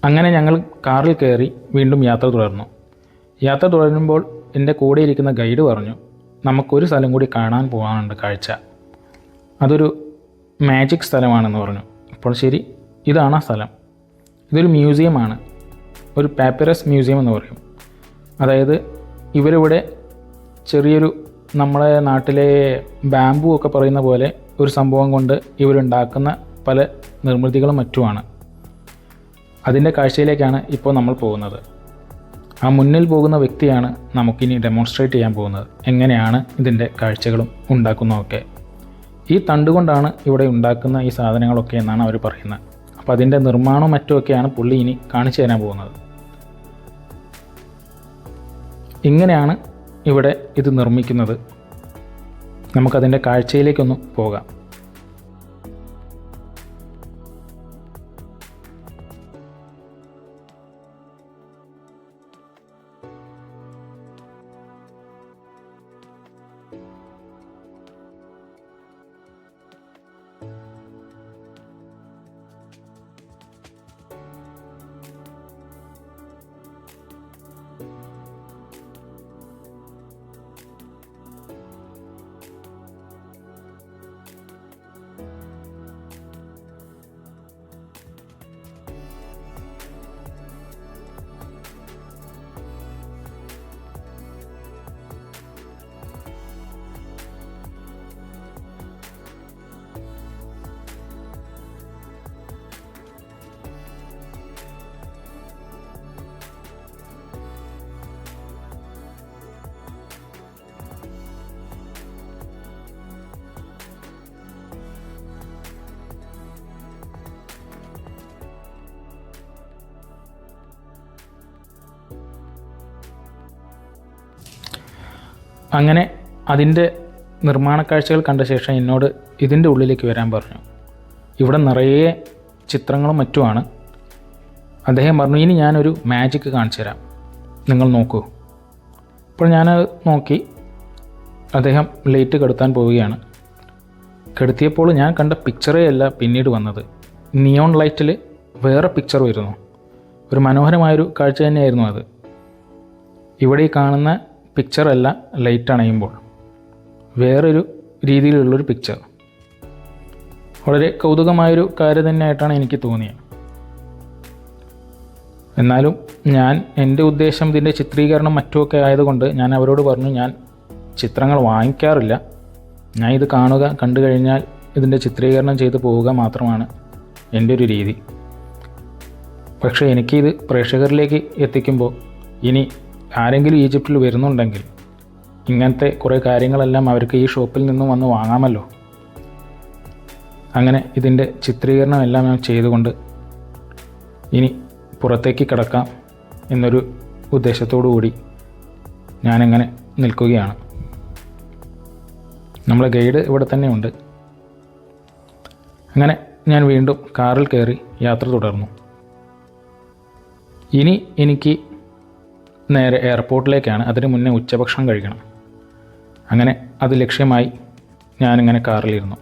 അങ്ങനെ ഞങ്ങൾ കാറിൽ കയറി വീണ്ടും യാത്ര തുടർന്നു. യാത്ര തുടരുമ്പോൾ എൻ്റെ കൂടെ ഇരിക്കുന്ന ഗൈഡ് പറഞ്ഞു, നമുക്കൊരു സ്ഥലം കൂടി കാണാൻ പോകാനുണ്ട്, കാഴ്ച. അതൊരു മാജിക് സ്ഥലമാണെന്ന് പറഞ്ഞു. അപ്പോൾ ശരി, ഇതാണ് ആ സ്ഥലം. ഇതൊരു മ്യൂസിയമാണ്, ഒരു പാപ്പിറസ് മ്യൂസിയം എന്ന് പറയും. അതായത് ഇവരിവിടെ ചെറിയൊരു നമ്മളെ നാട്ടിലെ ബാംബു ഒക്കെ പറയുന്ന പോലെ ഒരു സംഭവം കൊണ്ട് ഇവരുണ്ടാക്കുന്ന പല നിർമ്മിതികളും മറ്റുമാണ്. അതിൻ്റെ കാഴ്ചയിലേക്കാണ് ഇപ്പോൾ നമ്മൾ പോകുന്നത്. ആ മുന്നിൽ പോകുന്ന വ്യക്തിയാണ് നമുക്കിനി ഡെമോൺസ്ട്രേറ്റ് ചെയ്യാൻ പോകുന്നത്, എങ്ങനെയാണ് ഇതിൻ്റെ കാഴ്ചകളും ഉണ്ടാക്കുന്നതൊക്കെ. ഈ തണ്ടുകൊണ്ടാണ് ഇവിടെ ഉണ്ടാക്കുന്ന ഈ സാധനങ്ങളൊക്കെ എന്നാണ് അവർ പറയുന്നത്. അപ്പോൾ അതിൻ്റെ നിർമ്മാണവും മറ്റുമൊക്കെയാണ് പുള്ളി ഇനി കാണിച്ചു തരാൻ പോകുന്നത്. ഇങ്ങനെയാണ് ഇവിടെ ഇത് നിർമ്മിക്കുന്നത്. നമുക്കതിൻ്റെ കാഴ്ചയിലേക്കൊന്ന് പോകാം. അങ്ങനെ അതിൻ്റെ നിർമ്മാണ കാഴ്ചകൾ കണ്ട ശേഷം എന്നോട് ഇതിൻ്റെ ഉള്ളിലേക്ക് വരാൻ പറഞ്ഞു. ഇവിടെ നിറയെ ചിത്രങ്ങളും മറ്റുമാണ്. അദ്ദേഹം പറഞ്ഞു, ഇനി ഞാനൊരു മാജിക് കാണിച്ചു തരാം, നിങ്ങൾ നോക്കൂ. അപ്പോൾ ഞാനത് നോക്കി. അദ്ദേഹം ലൈറ്റ് കെടുത്താൻ പോവുകയാണ്. കെടുത്തിയപ്പോൾ ഞാൻ കണ്ട പിക്ചറേ അല്ല പിന്നീട് വന്നത്. നിയോൺ ലൈറ്റിൽ വേറെ പിക്ചർ വരുന്നു. ഒരു മനോഹരമായൊരു കാഴ്ച തന്നെയായിരുന്നു അത്. ഇവിടെ ഈ കാണുന്ന പിക്ചറല്ല ലൈറ്റ് അണയുമ്പോൾ വേറൊരു രീതിയിലുള്ളൊരു പിക്ചർ. വളരെ കൗതുകമായൊരു കാര്യം തന്നെയായിട്ടാണ് എനിക്ക് തോന്നിയത്. എന്നാലും ഞാൻ എൻ്റെ ഉദ്ദേശം ഇതിൻ്റെ ചിത്രീകരണം മറ്റുമൊക്കെ ആയതുകൊണ്ട് ഞാൻ അവരോട് പറഞ്ഞു, ഞാൻ ചിത്രങ്ങൾ വാങ്ങിക്കാറില്ല, ഞാൻ ഇത് കാണുക, കണ്ടു കഴിഞ്ഞാൽ ഇതിൻ്റെ ചിത്രീകരണം ചെയ്ത് പോവുക മാത്രമാണ് എൻ്റെ ഒരു രീതി. പക്ഷേ എനിക്കിത് പ്രേക്ഷകരിലേക്ക് എത്തിക്കുമ്പോൾ ഇനി ആരെങ്കിലും ഈജിപ്തിൽ വരുന്നുണ്ടെങ്കിൽ ഇങ്ങനത്തെ കുറേ കാര്യങ്ങളെല്ലാം അവർക്ക് ഈ ഷോപ്പിൽ നിന്നും വന്ന് വാങ്ങാമല്ലോ. അങ്ങനെ ഇതിൻ്റെ ചിത്രീകരണം എല്ലാം ഞാൻ ചെയ്തുകൊണ്ട് ഇനി പുറത്തേക്ക് കിടക്കാം എന്നൊരു ഉദ്ദേശത്തോടു കൂടി ഞാനങ്ങനെ നിൽക്കുകയാണ്. നമ്മളെ ഗൈഡ് ഇവിടെ തന്നെയുണ്ട്. അങ്ങനെ ഞാൻ വീണ്ടും കാറിൽ കയറി യാത്ര തുടർന്നു. ഇനി എനിക്ക് നേരെ എയർപോർട്ടിലേക്കാണ്. അതിന് മുന്നേ ഉച്ചഭക്ഷണം കഴിക്കണം. അങ്ങനെ അത് ലക്ഷ്യമായി ഞാനിങ്ങനെ കാറിലിരുന്നു.